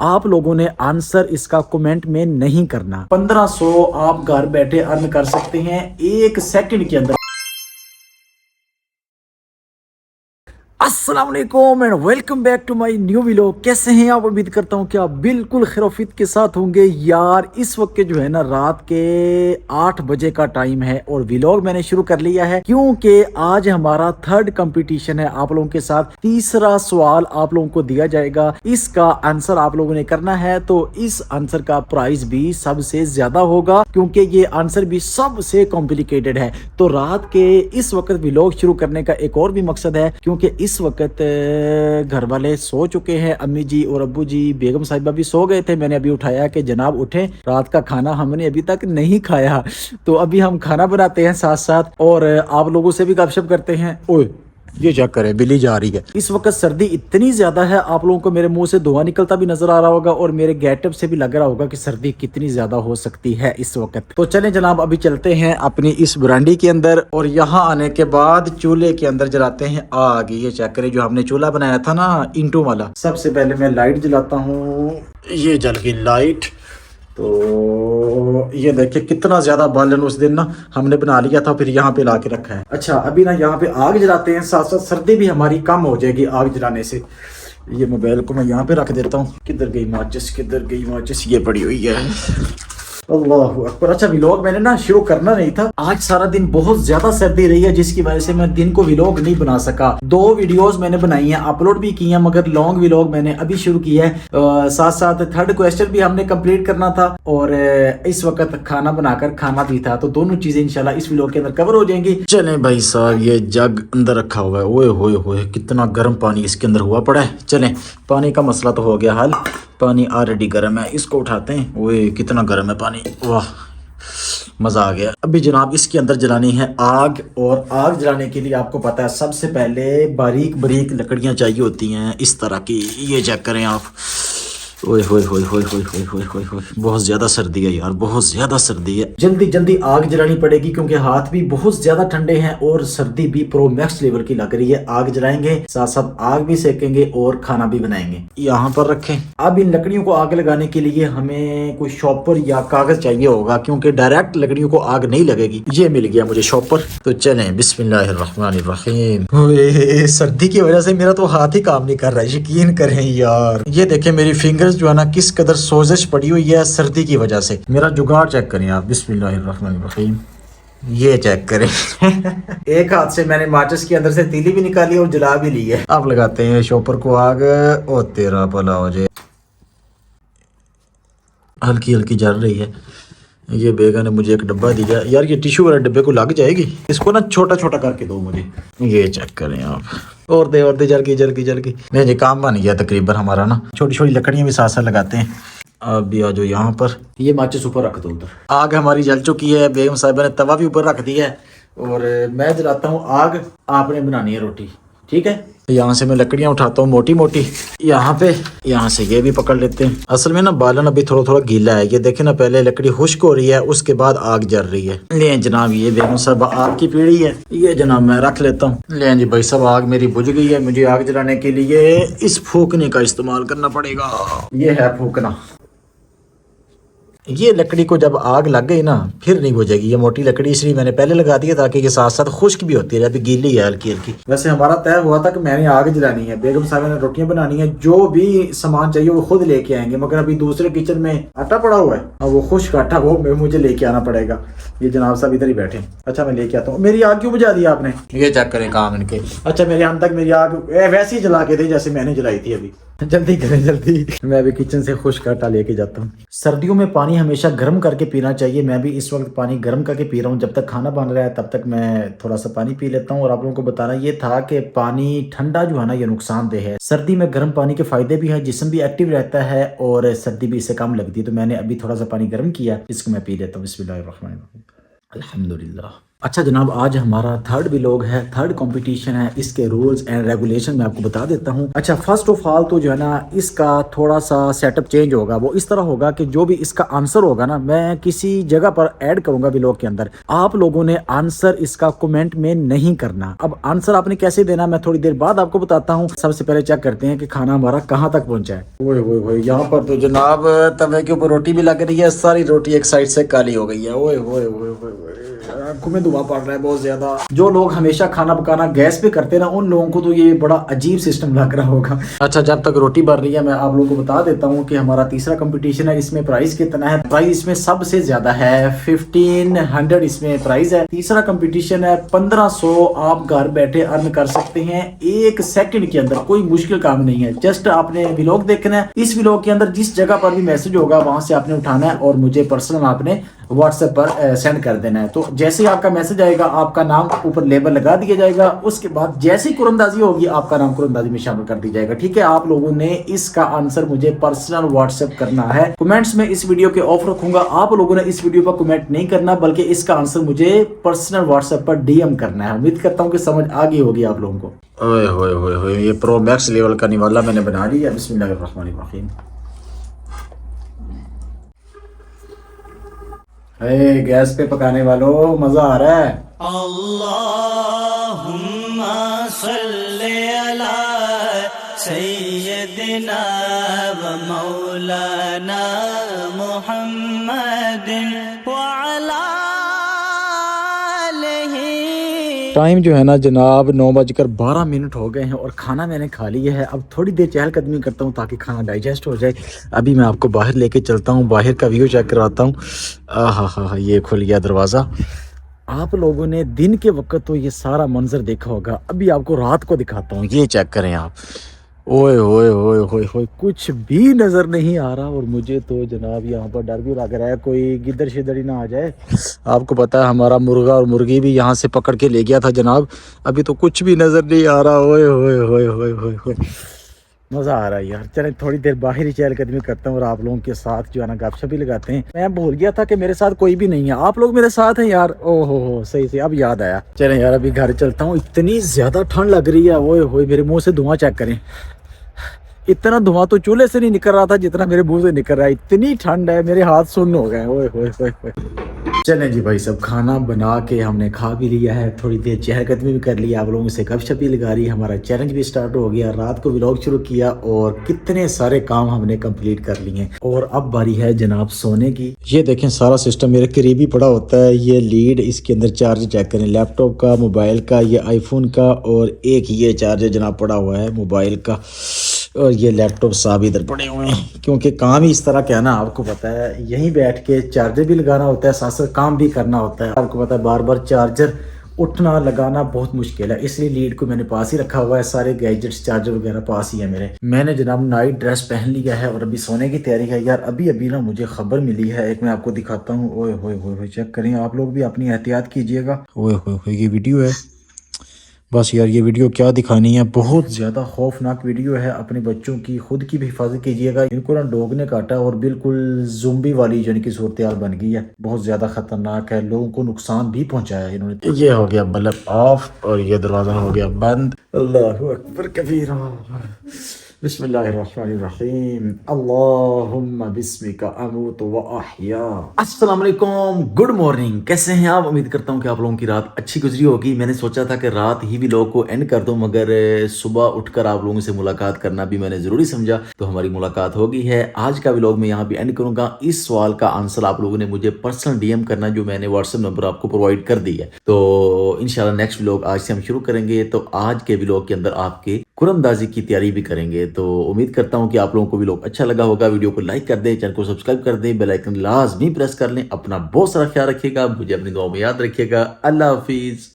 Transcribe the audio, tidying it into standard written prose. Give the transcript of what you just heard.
आप लोगों ने आंसर इसका कमेंट में नहीं करना। 1500 आप घर बैठे अर्न कर सकते हैं 1 सेकंड के अंदर। अस्सलाम वालेकुम and welcome back to my new vlog. कैसे हैं आप? उम्मीद करता हूं कि आप बिल्कुल खैरियत के साथ होंगे। यार इस वक्त के जो है ना रात के 8 बजे का टाइम है और व्लॉग मैंने शुरू कर लिया है क्योंकि आज हमारा थर्ड कंपटीशन है आप लोगों के साथ। तीसरा सवाल आप लोगों को दिया जाएगा, इसका आंसर आप लोगों ने करना है। तो इस आंसर का प्राइस भी सबसे ज्यादा होगा क्योंकि ये आंसर भी सबसे कॉम्प्लिकेटेड है। तो रात के इस वक्त व्लॉग शुरू करने का एक और भी मकसद है क्योंकि इस वक्त घर वाले सो चुके हैं, अम्मी जी और अब्बू जी, बेगम साहिबा भी सो गए थे। मैंने अभी उठाया कि जनाब उठे, रात का खाना हमने अभी तक नहीं खाया। तो अभी हम खाना बनाते हैं साथ साथ और आप लोगों से भी गपशप करते हैं। ओए ये चेक करें, बिल्ली जा रही है। इस वक्त सर्दी इतनी ज्यादा है, आप लोगों को मेरे मुंह से धुआं निकलता भी नजर आ रहा होगा और मेरे गेटअप से भी लग रहा होगा कि सर्दी कितनी ज्यादा हो सकती है इस वक्त। तो चलें जनाब, अभी चलते हैं अपनी इस बरांडी के अंदर और यहाँ आने के बाद चूल्हे के अंदर जलाते हैं आग। ये चेक करें, जो हमने चूल्हा बनाया था ना ईंटों वाला। सबसे पहले मैं लाइट जलाता हूँ। ये जल गई लाइट। तो ये देखिए कितना ज्यादा बालन उस दिन ना हमने बना लिया था, फिर यहाँ पे ला के रखा है। अच्छा अभी ना यहाँ पे आग जलाते हैं, साथ साथ सर्दी भी हमारी कम हो जाएगी आग जलाने से। ये मोबाइल को मैं यहाँ पे रख देता हूँ। किधर गई माचिस, किधर गई माचिस? ये पड़ी हुई है। अल्लाह अकबर। अच्छा व्लॉग मैंने ना शुरू करना नहीं था, आज सारा दिन बहुत ज्यादा सर्दी रही है जिसकी वजह से मैं दिन को व्लॉग नहीं बना सका। 2 वीडियोस मैंने बनाई हैं, अपलोड भी की हैं, मगर लॉन्ग व्लॉग मैंने अभी शुरू किया है। साथ साथ थर्ड क्वेश्चन भी हमने कंप्लीट करना था और इस वक्त खाना बनाकर खाना भी था। तो दोनों चीजें इंशाल्लाह इस व्लॉग के अंदर कवर हो जाएंगी। चलें भाई साहब, ये जग अंदर रखा हुआ है। ओए होए होए कितना गर्म पानी इसके अंदर हुआ पड़ा है। चलें, पानी का मसला तो हो गया हल, पानी ऑलरेडी गर्म है, इसको उठाते हैं। ओए कितना गर्म है पानी, वाह मजा आ गया। अभी जनाब इसके अंदर जलानी है आग और आग जलाने के लिए आपको पता है सबसे पहले बारीक बारीक लकड़ियां चाहिए होती हैं इस तरह की। ये चेक करें आप। ओए होए होए होए होए होए होए होए होए, बहुत ज्यादा सर्दी है यार, बहुत ज्यादा सर्दी है। जल्दी जल्दी आग जलानी पड़ेगी क्योंकि हाथ भी बहुत ज्यादा ठंडे हैं और सर्दी भी प्रो मैक्स लेवल की लग रही है। आग जलाएंगे, साथ साथ आग भी सेकेंगे और खाना भी बनाएंगे। यहाँ पर रखें। अब इन लकड़ियों को आग लगाने के लिए हमें कोई शॉपर या कागज चाहिए होगा क्योंकि डायरेक्ट लकड़ियों को आग नहीं लगेगी। ये मिल गया मुझे शॉपर। तो चलें, बिस्मिल्लाहिर्रहमानिर्रहीम। सर्दी की वजह से मेरा तो हाथ ही काम नहीं कर रहा है, यकीन करें यार। ये देखें मेरी फिंगर्स जो है ना किस कदर सोजिश पड़ी हुई है सर्दी की वजह से। मेरा जुगाड़ चेक करें आप, बिस्मिल्लाहिर्रहमानिर्रहीम। ये चेक करें। एक हाथ से मैंने माचिस के अंदर से तीली भी निकाली और जला भी ली है। अब लगाते हैं शॉपर को आग। ओ तेरा भला हो जाए। हल्की हल्की जल रही है। ये बेगा ने मुझे एक डब्बा दिया यार, ये टिश्यू वाले डब्बे को लग जाएगी। इसको ना छोटा छोटा करके दो मुझे। ये चेक करें आप। और दे जल गई जल गई जल गई। नहीं जी काम बन गया तकरीबन हमारा ना। छोटी छोटी लकड़ियां भी साथ साथ लगाते हैं। अब भी आ जाओ यहाँ पर। ये माचिस ऊपर रख दो उधर। आग हमारी जल चुकी है, बेगम साहिबा ने तवा भी ऊपर रख दिया है और मैं जलाता हूँ आग। आपने बनानी है रोटी, ठीक है? यहाँ से मैं लकड़ियाँ उठाता हूँ मोटी मोटी, यहाँ पे, यहाँ से ये भी पकड़ लेते हैं। असल में ना बालन अभी थोड़ा थोड़ा गीला है। ये देखे ना, पहले लकड़ी खुश्क हो रही है उसके बाद आग जल रही है। ले जनाब, ये बेगम साहब आग की पीढ़ी है। ये जनाब मैं रख लेता हूँ। ले जी भाई साहब, आग मेरी बुझ गई है। मुझे आग जलाने के लिए इस फूकने का इस्तेमाल करना पड़ेगा। ये है फूकना। ये लकड़ी को जब आग लग गई ना फिर नहीं बुझेगी। ये मोटी लकड़ी इसलिए मैंने पहले लगा दी है ताकि ये साथ साथ खुश्क भी होती रहे। अभी गीली है हल्की हल्की। वैसे हमारा तय हुआ था कि मैंने आग जलानी है, बेगम साहब ने रोटियां बनानी है, जो भी सामान चाहिए वो खुद लेके आएंगे। मगर अभी दूसरे किचन में आटा पड़ा हुआ है और वो खुश्क आटा वो मुझे लेके आना पड़ेगा। ये जनाब साहब इधर ही बैठे। अच्छा मैं लेके आता हूँ। मेरी आग क्यों बुझा दी आपने? ये चेक करें काम इनके। अच्छा मेरे यहाँ तक मेरी आग वैसे ही जला के दी जैसे मैंने जलाई थी। अभी जल्दी करें जल्दी। मैं अभी किचन से खुश्क आटा लेके जाता हूँ। सर्दियों में पानी हमेशा गर्म करके पीना चाहिए। मैं भी इस वक्त पानी गर्म करके पी रहा हूँ। जब तक खाना बन रहा है तब तक मैं थोड़ा सा पानी पी लेता हूँ। और आप लोगों को बताना ये था कि पानी ठंडा जो है ना ये नुकसानदेह है। सर्दी में गर्म पानी के फायदे भी हैं, जिस्म भी एक्टिव रहता है और सर्दी भी इससे कम लगती है। तो मैंने अभी थोड़ा सा पानी गर्म किया, इसको मैं पी लेता हूँ। बिस्मिल्लाहिर्रहमानिर्रहीम। अल्हम्दुलिल्लाह। अच्छा जनाब, आज हमारा थर्ड व्लॉग है, थर्ड कंपटीशन है। इसके रूल्स एंड रेगुलेशन मैं आपको बता देता हूँ। अच्छा, फर्स्ट ऑफ ऑल तो जो है ना, इसका थोड़ा सा सेटअप चेंज होगा। वो इस तरह होगा कि जो भी इसका आंसर होगा ना, मैं किसी जगह पर ऐड करूंगा व्लॉग के अंदर। आप लोगों ने आंसर इसका कमेंट में नहीं करना। अब आंसर आपने कैसे देना, मैं थोड़ी देर बाद आपको बताता हूँ। सबसे पहले चेक करते हैं कि खाना हमारा कहाँ तक पहुंचा है। ओए ओए ओए, यहाँ पर तो जनाब तवे के ऊपर रोटी भी लग रही है। सारी रोटी एक साइड से काली हो गई है। ओए ओए ओए ओए ओए, आंखों में धुआं पड़ रहा है बहुत ज्यादा। जो लोग हमेशा खाना पकाना गैस पे करते हैं ना, उन लोगों को तो ये बड़ा अजीब सिस्टम लग रहा होगा। अच्छा, जब तक रोटी बन रही है मैं आप लोगों को बता देता हूँ कि हमारा तीसरा कंपटीशन है। इसमें प्राइस कितना है? प्राइस इसमें सबसे ज्यादा है, 1500 इसमें प्राइस है। तीसरा कंपटीशन है 1500। आप घर बैठे अर्न कर सकते हैं 1 सेकंड के अंदर। कोई मुश्किल काम नहीं है, जस्ट आपने व्लॉग देखना है। इस व्लॉग के अंदर जिस जगह पर भी मैसेज होगा वहां से आपने उठाना है और मुझे पर्सनल आपने व्हाट्सएप पर सेंड कर देना है। तो जैसे ही आपका मैसेज आएगा, आपका नाम ऊपर लेबल लगा दिया जाएगा। उसके बाद जैसे ही कुरंदाजी होगी, आपका नाम कुरंदाजी में शामिल कर दिया जाएगा। ठीक है, आप लोगों ने इसका आंसर मुझे पर्सनल व्हाट्सएप करना है। कमेंट्स में इस वीडियो के ऑफ रखूंगा। आप लोगों ने इस वीडियो पर कमेंट नहीं करना, बल्कि इसका आंसर मुझे पर्सनल व्हाट्सएप पर डीएम करना है। उम्मीद करता हूँ कि समझ आ गई होगी आप लोगों को। ओए होए होए होए, ये प्रो मैक्स लेवल का निवाला मैंने बना लिया। बिस्मिल्लाहिर्रहमानिर्रहीम। गैस पे पकाने वालों, मजा आ रहा है। अल्लाहुम्मा सल्ली अला सय्यदिना व मौलाना मुहम्मदिन व अला टाइम जो है ना जनाब 9:12 हो गए हैं और खाना मैंने खा लिया है। अब थोड़ी देर चहलकदमी करता हूँ ताकि खाना डाइजेस्ट हो जाए। अभी मैं आपको बाहर लेके चलता हूँ, बाहर का व्यू चेक कराता हूँ। हा, ये खुल गया दरवाज़ा। आप लोगों ने दिन के वक्त तो ये सारा मंजर देखा होगा, अभी आपको रात को दिखाता हूँ। ये चेक करें आप। ओए होए होए होए होए, कुछ भी नजर नहीं आ रहा। और मुझे तो जनाब यहाँ पर डर भी लग रहा है, कोई गिद्दर शिद्दर ही ना आ जाए। आपको पता है हमारा मुर्गा और मुर्गी भी यहाँ से पकड़ के ले गया था जनाब। अभी तो कुछ भी नजर नहीं आ रहा। ओए होए होए होए होए होए, मजा आ रहा है यार। चले थोड़ी देर बाहर ही चहलकदमी करता हूँ और आप लोगों के साथ जो है ना गपशप भी लगाते हैं। मैं भूल गया था कि मेरे साथ कोई भी नहीं है, आप लोग मेरे साथ हैं यार। ओहो हो, सही से अब याद आया। चले यार अभी घर चलता हूँ। इतनी ज्यादा ठंड लग रही है। ओए होए, मेरे मुंह से धुआं चेक करें। इतना धुआं तो चूल्हे से नहीं निकल रहा था जितना मेरे मुंह से निकल रहा है। इतनी ठंड है, मेरे हाथ सुन्न हो गए। ओए होए होए होए। चलें जी भाई, सब खाना बना के हमने खा भी लिया है। थोड़ी देर चहलकदमी भी कर लिया, आप लोगों से गपशप भी लगा रही। हमारा चैलेंज भी स्टार्ट हो गया, रात को व्लॉग शुरू किया और कितने सारे काम हमने कंप्लीट कर लिए हैं। और अब बारी है जनाब सोने की। ये देखें सारा सिस्टम मेरे करीब ही पड़ा होता है। ये लीड, इसके अंदर चार्जर चेक करें, लैपटॉप का, मोबाइल का, ये आईफोन का, और एक ये चार्जर जनाब पड़ा हुआ है मोबाइल का। और ये लैपटॉप साहब इधर पड़े हुए हैं, क्योंकि काम ही इस तरह का है ना, आपको पता है। यहीं बैठ के चार्जर भी लगाना होता है, साथ साथ काम भी करना होता है। आपको पता है बार बार चार्जर उठना लगाना बहुत मुश्किल है, इसलिए लीड को मैंने पास ही रखा हुआ है। सारे गैजेट्स चार्जर वगैरह पास ही है मेरे। मैंने जनाब नाइट ड्रेस पहन लिया है और अभी सोने की तैयारी है। यार अभी अभी ना मुझे खबर मिली है एक, मैं आपको दिखाता हूँ। ओए होए होए, चेक करें आप लोग भी, अपनी एहतियात कीजिएगा। ओए होए होए, ये वीडियो है। बस यार ये वीडियो क्या दिखानी है, बहुत ज़्यादा खौफनाक वीडियो है। अपने बच्चों की, खुद की भी हिफाजत कीजिएगा। इनको ना डॉग ने काटा और बिल्कुल ज़ुम्बी वाली यानी कि सूरत हाल बन गई है। बहुत ज़्यादा ख़तरनाक है, लोगों को नुकसान भी पहुंचाया है इन्होंने। ये हो गया बल्ब ऑफ और ये दरवाज़ा हो गया बंद। अल्लाहु अकबर कबीरा, बिस्मिल्लाहिर्रहमानिर्रहीम, अल्लाहुम्मा बिस्मिका अमूतु व अहया। अस्सलाम वालेकुम, गुड मॉर्निंग। कैसे हैं आप? उम्मीद करता हूँ कि आप लोगों की रात अच्छी गुजरी होगी। मैंने सोचा था कि रात ही व्लॉग को एंड कर दूं, मगर सुबह उठकर आप लोगों से मुलाकात करना भी मैंने ज़रूरी समझा, तो हमारी मुलाकात हो गई है। आज का व्लॉग मैं यहाँ भी एंड करूँगा। इस सवाल का आंसर आप लोगों ने मुझे पर्सनल डीएम करना, जो मैंने व्हाट्सएप नंबर आपको प्रोवाइड कर दी है। तो इंशाल्लाह नेक्स्ट व्लॉग आज से हम शुरू करेंगे। तो आज के व्लॉग के अंदर आपके कुरंदाजी की तैयारी भी करेंगे। तो उम्मीद करता हूँ कि आप लोगों को व्लॉग अच्छा लगा होगा। वीडियो को लाइक कर दें, चैनल को सब्सक्राइब कर दें, बेल आइकन लाजमी प्रेस कर लें। अपना बहुत सारा ख्याल रखिएगा, मुझे अपनी दुआ में याद रखिएगा। अल्लाह हाफिज।